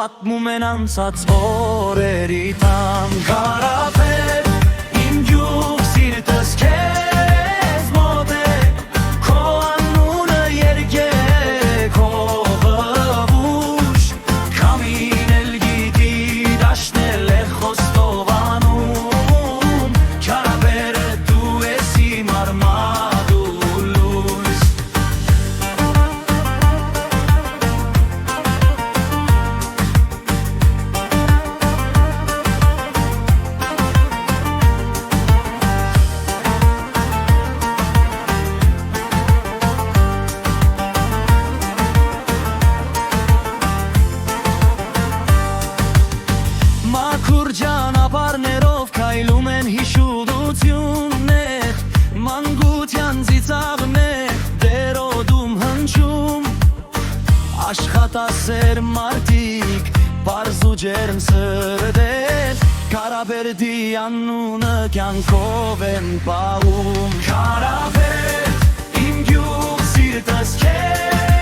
պատմում են անցած օրերի տան Կարապետ, իմ գյուղ սիրտս քեզ մոտ է Քո անունը երգեք հողվուշ Քամին էլ գիտի դաշնել է խոստովանում Քարաբերը դու ես իմ արմատու լույս Մաքուր ճանապարհներով քայլում են հիշողություններ Մանկության ծիծաղներ դերոդում հնչում Աշխատասեր մարդիկ պարզ ու ջերմ սրտեր Կարապետի անունը կյանքով են պահում Կարապետ, իմ գյուղ սիրտս քեզ